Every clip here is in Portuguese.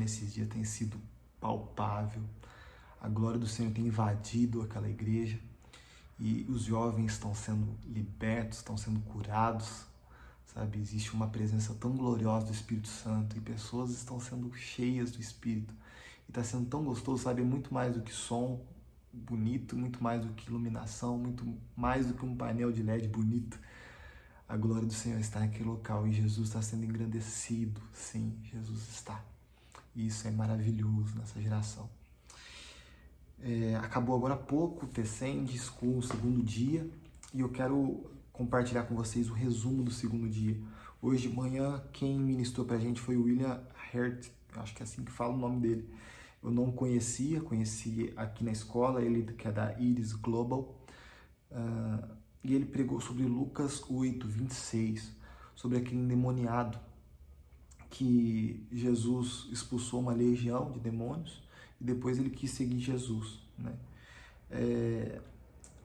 nesses dias tem sido palpável. A glória do Senhor tem invadido aquela igreja e os jovens estão sendo libertos, estão sendo curados, sabe? Existe uma presença tão gloriosa do Espírito Santo e pessoas estão sendo cheias do Espírito. E está sendo tão gostoso, sabe? É muito mais do que som bonito, muito mais do que iluminação, muito mais do que um painel de LED bonito. A glória do Senhor está naquele local e Jesus está sendo engrandecido. Sim, Jesus está. E isso é maravilhoso nessa geração. Acabou agora há pouco o T-Send com o segundo dia e eu quero compartilhar com vocês o resumo do segundo dia. Hoje de manhã, quem ministrou pra gente foi o William Hurt, acho que é assim que fala o nome dele. Eu não conheci aqui na escola, ele que é da Iris Global, e ele pregou sobre Lucas 8, 26, sobre aquele endemoniado que Jesus expulsou uma legião de demônios e depois ele quis seguir Jesus, né?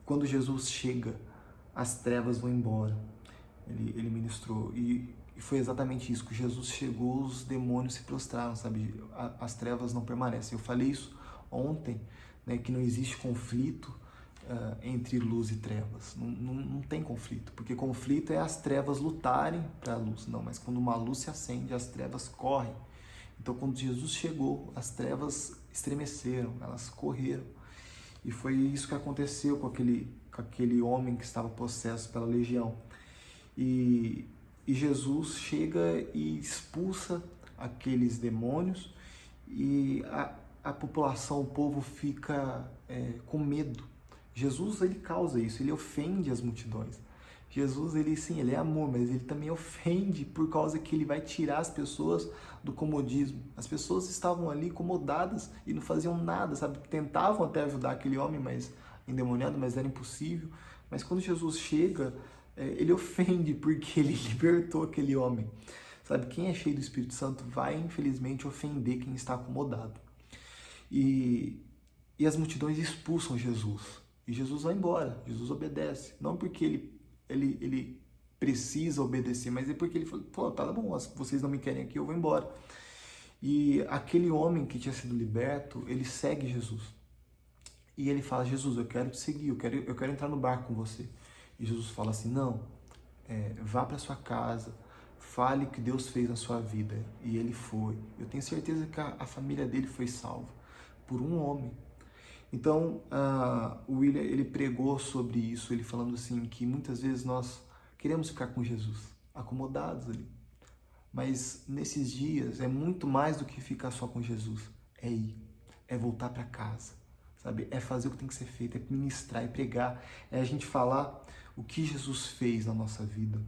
Quando Jesus chega, as trevas vão embora. Ele ministrou e foi exatamente isso, que Jesus chegou, os demônios se prostraram, sabe? As trevas não permanecem. Eu falei isso ontem, né, que não existe conflito entre luz e trevas. Não tem conflito, porque conflito é as trevas lutarem para a luz. Não, mas quando uma luz se acende, as trevas correm. Então, quando Jesus chegou, as trevas estremeceram, elas correram. E foi isso que aconteceu com aquele homem que estava possesso pela legião. E Jesus chega e expulsa aqueles demônios e a população, o povo fica com medo. Jesus, ele causa isso, ele ofende as multidões. Jesus, ele é amor, mas ele também ofende por causa que ele vai tirar as pessoas do comodismo. As pessoas estavam ali acomodadas e não faziam nada, sabe? Tentavam até ajudar aquele homem endemoniado, mas era impossível. Mas quando Jesus chega, ele ofende porque ele libertou aquele homem. Sabe, quem é cheio do Espírito Santo vai, infelizmente, ofender quem está acomodado. E as multidões expulsam Jesus. E Jesus vai embora, Jesus obedece. Não porque ele precisa obedecer, mas é porque ele falou, pô, tá bom, vocês não me querem aqui, eu vou embora. E aquele homem que tinha sido liberto, ele segue Jesus. E ele fala, Jesus, eu quero te seguir, eu quero entrar no barco com você. E Jesus fala assim, não, vá para sua casa, fale o que Deus fez na sua vida. E ele foi. Eu tenho certeza que a família dele foi salva por um homem. Então, o William, ele pregou sobre isso, ele falando assim, que muitas vezes nós queremos ficar com Jesus, acomodados ali. Mas nesses dias é muito mais do que ficar só com Jesus. É ir, é voltar para casa, sabe? É fazer o que tem que ser feito, é ministrar, é pregar, é a gente falar o que Jesus fez na nossa vida.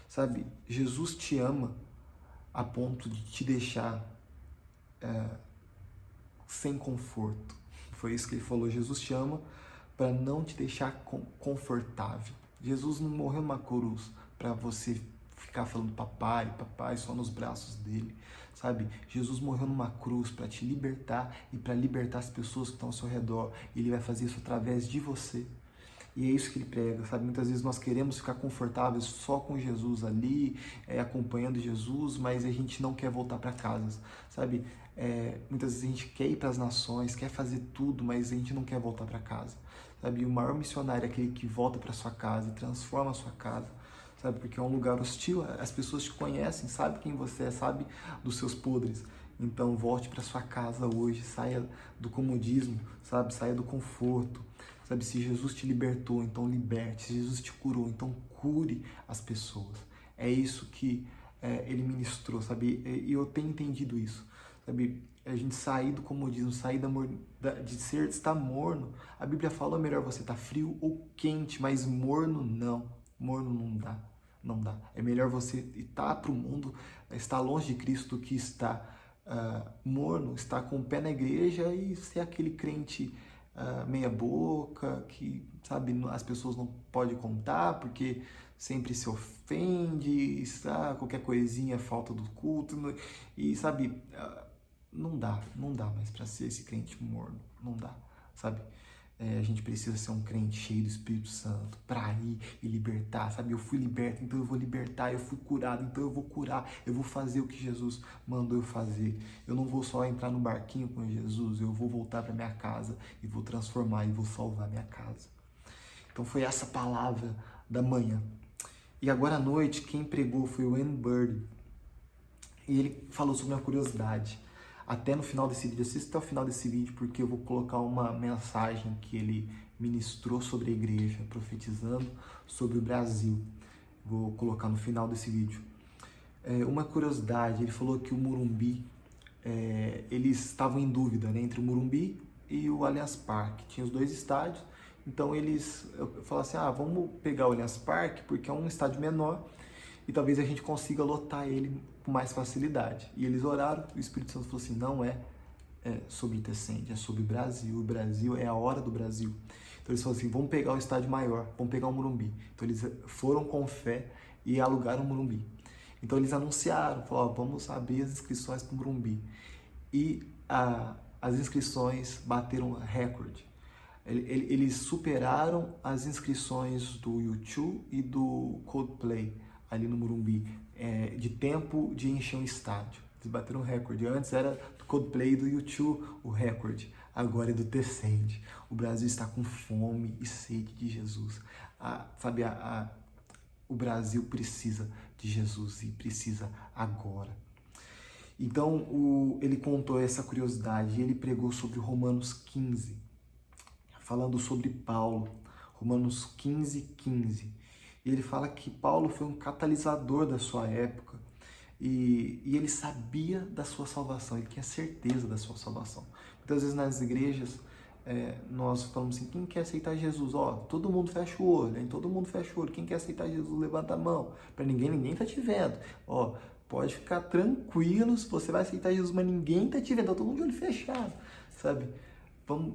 Sabe, Jesus te ama a ponto de te deixar sem conforto. Foi isso que ele falou, Jesus te ama para não te deixar confortável. Jesus não morreu numa cruz para você ficar falando papai, papai, só nos braços dele, sabe? Jesus morreu numa cruz para te libertar e para libertar as pessoas que estão ao seu redor. E ele vai fazer isso através de você. E é isso que ele prega, sabe? Muitas vezes nós queremos ficar confortáveis só com Jesus ali, acompanhando Jesus, mas a gente não quer voltar para casa, sabe? Muitas vezes a gente quer ir para as nações, quer fazer tudo, mas a gente não quer voltar para casa, sabe? E o maior missionário é aquele que volta para sua casa e transforma a sua casa, sabe? Porque é um lugar hostil, as pessoas te conhecem, sabem quem você é, sabem dos seus podres. Então volte para sua casa hoje, saia do comodismo, sabe? Saia do conforto. Sabe, se Jesus te libertou, então liberte. Se Jesus te curou, então cure as pessoas. É isso que ele ministrou, sabe? E eu tenho entendido isso, sabe? A gente sair do comodismo, sair de estar morno. A Bíblia fala, é melhor você estar frio ou quente, mas morno não. Morno não dá, não dá. É melhor você estar para o mundo, estar longe de Cristo do que estar morno, estar com o pé na igreja e ser aquele crente meia boca, que, sabe, as pessoas não podem contar porque sempre se ofende, qualquer coisinha é falta do culto, e, sabe, não dá mais para ser esse crente morno, não dá, sabe? A gente precisa ser um crente cheio do Espírito Santo para ir e libertar, sabe? Eu fui liberto, então eu vou libertar. Eu fui curado, então eu vou curar. Eu vou fazer o que Jesus mandou eu fazer. Eu não vou só entrar no barquinho com Jesus, eu vou voltar para minha casa e vou transformar e vou salvar minha casa. Então foi essa palavra da manhã. E agora à noite, quem pregou foi o Wayne Bird. E ele falou sobre uma curiosidade. Até no final desse vídeo, assista até o final desse vídeo, porque eu vou colocar uma mensagem que ele ministrou sobre a igreja, profetizando sobre o Brasil. Vou colocar no final desse vídeo. Uma curiosidade, ele falou que o Morumbi, eles estavam em dúvida, né, entre o Morumbi e o Allianz Parque. Tinha os dois estádios, então eles falaram assim, vamos pegar o Allianz Parque, porque é um estádio menor, e talvez a gente consiga lotar ele com mais facilidade. E eles oraram, o Espírito Santo falou assim, não é sobre Intercende, é sobre o Brasil. O Brasil é a hora do Brasil. Então eles falaram assim, vamos pegar o estádio maior, vamos pegar o Morumbi. Então eles foram com fé e alugaram o Morumbi. Então eles anunciaram, falaram, vamos abrir as inscrições para o Morumbi. E as inscrições bateram recorde. Eles superaram as inscrições do U2 e do Coldplay ali no Morumbi, de tempo de encher um estádio. Eles bateram um recorde. Antes era do Coldplay e do U2 o recorde, agora é do Descende. O Brasil está com fome e sede de Jesus. O Brasil precisa de Jesus e precisa agora. Então ele contou essa curiosidade e ele pregou sobre Romanos 15, falando sobre Paulo, Romanos 15:15. E ele fala que Paulo foi um catalisador da sua época e ele sabia da sua salvação, ele tinha certeza da sua salvação. Muitas vezes nas igrejas nós falamos assim, quem quer aceitar Jesus? Todo mundo fecha o olho, hein? Todo mundo fecha o olho. Quem quer aceitar Jesus, levanta a mão. Para ninguém tá te vendo. Pode ficar tranquilo, se você vai aceitar Jesus, mas ninguém tá te vendo, tá todo mundo de olho fechado, sabe?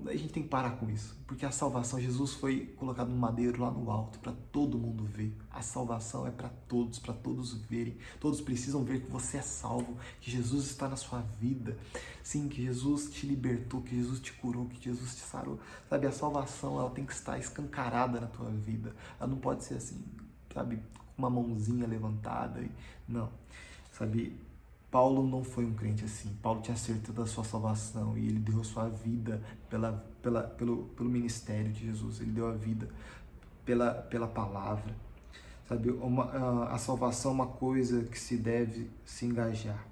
A gente tem que parar com isso, porque a salvação, Jesus foi colocado no madeiro lá no alto, para todo mundo ver. A salvação é para todos verem. Todos precisam ver que você é salvo, que Jesus está na sua vida. Sim, que Jesus te libertou, que Jesus te curou, que Jesus te sarou. Sabe, a salvação, ela tem que estar escancarada na tua vida. Ela não pode ser assim, sabe, com uma mãozinha levantada. Não, sabe. Paulo não foi um crente assim. Paulo tinha certeza da sua salvação e ele deu a sua vida pelo ministério de Jesus. Ele deu a vida pela palavra. Sabe, a salvação é uma coisa que se deve se engajar.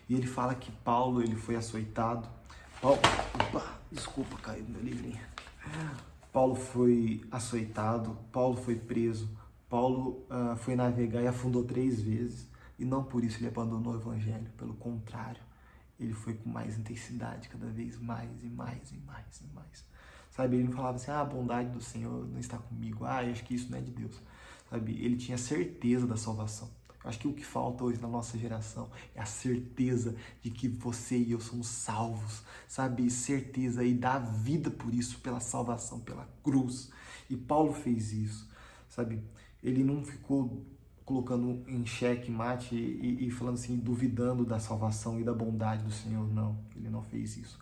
E ele fala que Paulo, ele foi açoitado. Desculpa, caiu no meu livrinho. Paulo foi açoitado, Paulo foi preso, Paulo foi navegar e afundou 3 vezes. E não por isso ele abandonou o evangelho, pelo contrário, ele foi com mais intensidade, cada vez mais e mais e mais e mais. Sabe, ele não falava assim, a bondade do Senhor não está comigo, acho que isso não é de Deus. Sabe, ele tinha certeza da salvação. Eu acho que o que falta hoje na nossa geração é a certeza de que você e eu somos salvos, sabe, certeza e dar vida por isso, pela salvação, pela cruz. E Paulo fez isso, sabe, ele não ficou colocando em xeque mate e falando assim, duvidando da salvação e da bondade do Senhor. Não, ele não fez isso.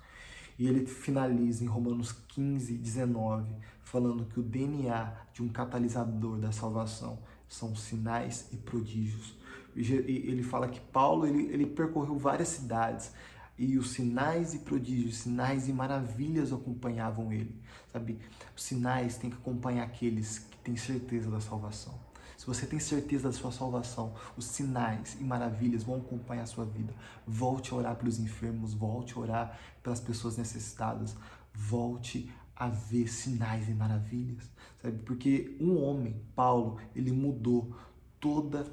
E ele finaliza em Romanos 15:19, falando que o DNA de um catalisador da salvação são sinais e prodígios. E ele fala que Paulo ele percorreu várias cidades e os sinais e prodígios, sinais e maravilhas acompanhavam ele. Sabe, os sinais têm que acompanhar aqueles que têm certeza da salvação. Se você tem certeza da sua salvação, os sinais e maravilhas vão acompanhar a sua vida. Volte a orar pelos enfermos, volte a orar pelas pessoas necessitadas, volte a ver sinais e maravilhas, sabe? Porque um homem, Paulo, ele mudou toda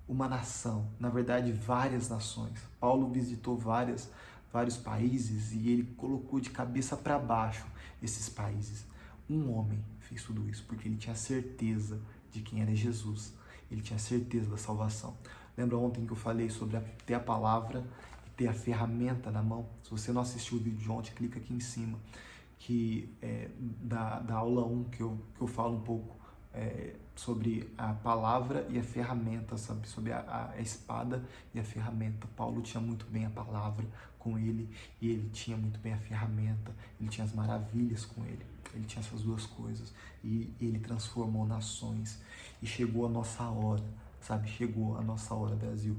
uma nação, na verdade várias nações. Paulo visitou vários países e ele colocou de cabeça para baixo esses países. Um homem fez tudo isso porque ele tinha certeza de quem era Jesus. Ele tinha certeza da salvação. Lembra ontem que eu falei sobre ter a palavra e ter a ferramenta na mão? Se você não assistiu o vídeo de ontem, clica aqui em cima, que da aula 1, que eu falo um pouco sobre a palavra e a ferramenta, sabe? Sobre a espada e a ferramenta. Paulo tinha muito bem a palavra com ele e ele tinha muito bem a ferramenta, ele tinha as maravilhas com ele. Ele tinha essas duas coisas e ele transformou nações. E chegou a nossa hora, sabe? Chegou a nossa hora, Brasil,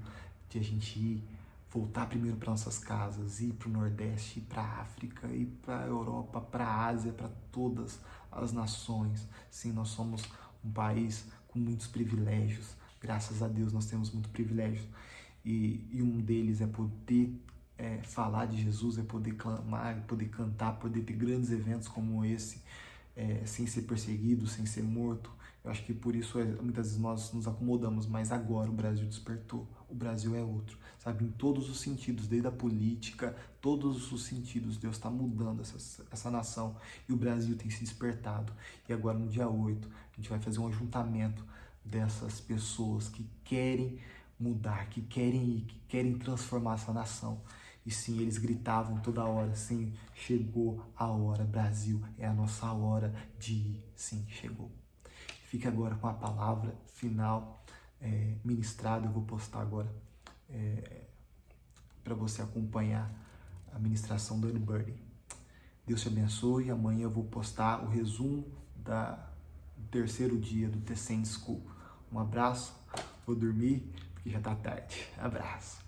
de a gente voltar primeiro para nossas casas, ir para o Nordeste, ir para a África, ir para a Europa, para a Ásia, para todas as nações. Sim, nós somos um país com muitos privilégios. Graças a Deus nós temos muitos privilégios. E um deles é poder falar de Jesus, é poder clamar, poder cantar, poder ter grandes eventos como esse, sem ser perseguido, sem ser morto. Eu acho que por isso muitas vezes nós nos acomodamos, mas agora o Brasil despertou. O Brasil é outro, sabe? Em todos os sentidos, desde a política, todos os sentidos. Deus está mudando essa nação e o Brasil tem se despertado. E agora no dia 8, a gente vai fazer um ajuntamento dessas pessoas que querem mudar, que querem transformar essa nação. E sim, eles gritavam toda hora, sim, chegou a hora, Brasil, é a nossa hora de ir. Sim, chegou. Fique agora com a palavra final ministrada. Eu vou postar agora para você acompanhar a ministração do Annie Burden. Deus te abençoe. Amanhã eu vou postar o resumo do terceiro dia do The Saints School. Um abraço, vou dormir porque já está tarde. Abraço.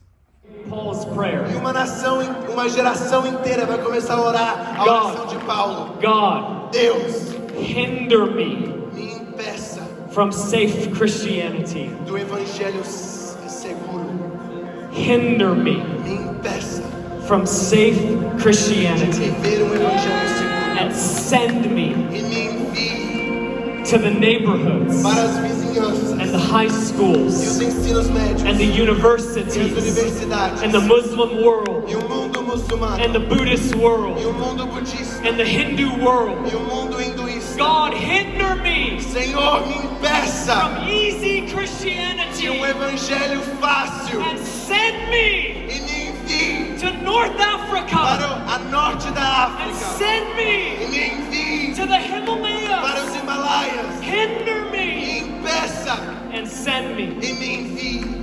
Paul's prayer. E uma geração inteira vai começar a orar a oração de Paulo. God, Deus, hinder me me impeça from safe Christianity. do evangelho seguro. Hinder me Me impeça from safe de Christianity. viver um evangelho seguro. And send me E me envie to the neighborhoods para as vizinhanças and the high e os schools ensinos médios and the e as universities universidades and the Muslim world e o mundo muçulmano and the Buddhist e world o mundo budista and the Hindu world. e o mundo hinduísta. God, hinder me Senhor, me impeça from easy de Christianity evangelho fácil and send me e me envie to North Africa para a norte da and África send me e me envie to the para Himalayas. os Himalaias. Hinder me Me impeça and send me. e me envie.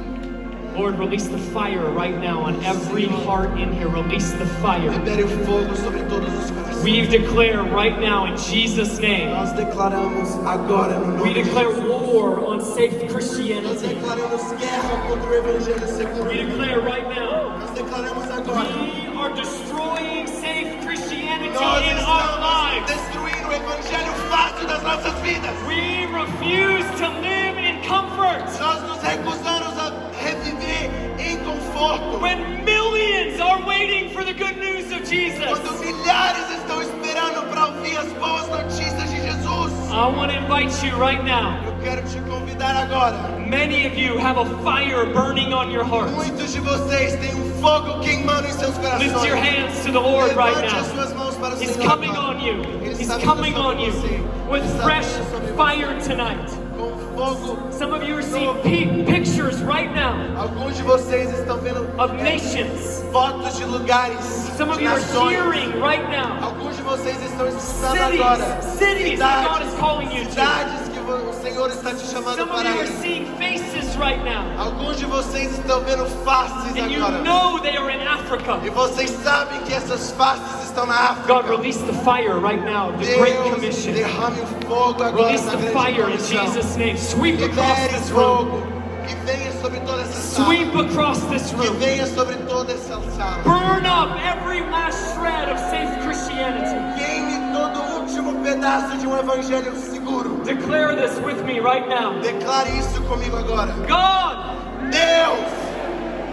Lord, release the fire right now on every heart in here. Release the fire. Libere o fogo sobre todos os corações. We declare right now in Jesus' name. Nós declaramos agora no We nome de declare Jesus. war on safe Nós Christianity. declaramos guerra contra o evangelho seguro. We declare right now. Nós declaramos agora. We are destroying safe Christianity Nós in our estamos lives. destruindo o evangelho fácil das nossas vidas. We refuse to live in comfort Nós nos recusamos a reviver em conforto. when millions are waiting for the good news of Jesus. Quando milhares estão esperando para ouvir as boas notícias de Jesus. I want to invite you right now. Eu quero te convidar agora. Many of you have a fire burning on your hearts. Muitos de vocês têm um fogo queimando em seus corações. Lift your hands to the Lord right Levante as now. suas mãos para o He's Senhor coming agora. on you. Ele He's está vindo coming sobre on you você. with Ele está fresh vindo sobre fire tonight. Com fogo. Some of you are seeing pictures right now Alguns de vocês estão vendo of nations. fotos de lugares, Some of de you are nações. hearing right now Alguns de vocês estão escutando agora. cities that God is calling you to. Cidades que o Senhor está te chamando Some of para you are ir. seeing faces right now. Alguns de vocês estão vendo faces And you agora. know they are in Africa. E vocês sabem que essas faces estão na África. God, release the fire right now, the Great Deus, Commission. derrame o fogo agora Release na the grande fire in comissão. Jesus' name. Sweep across Libere this room. fogo que venha sobre toda essa sala. Sweep across this Que room. venha sobre toda essa sala. Burn up every last shred of safe Christianity. Queime todo o último pedaço de um evangelho seguro. Declare this with me right now. Declare isso comigo agora. God, Deus,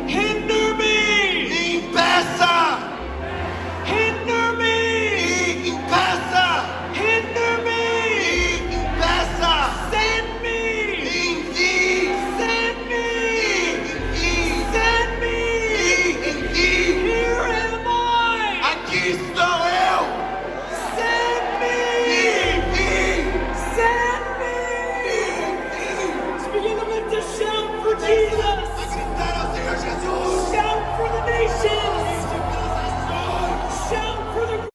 hinder me me impeça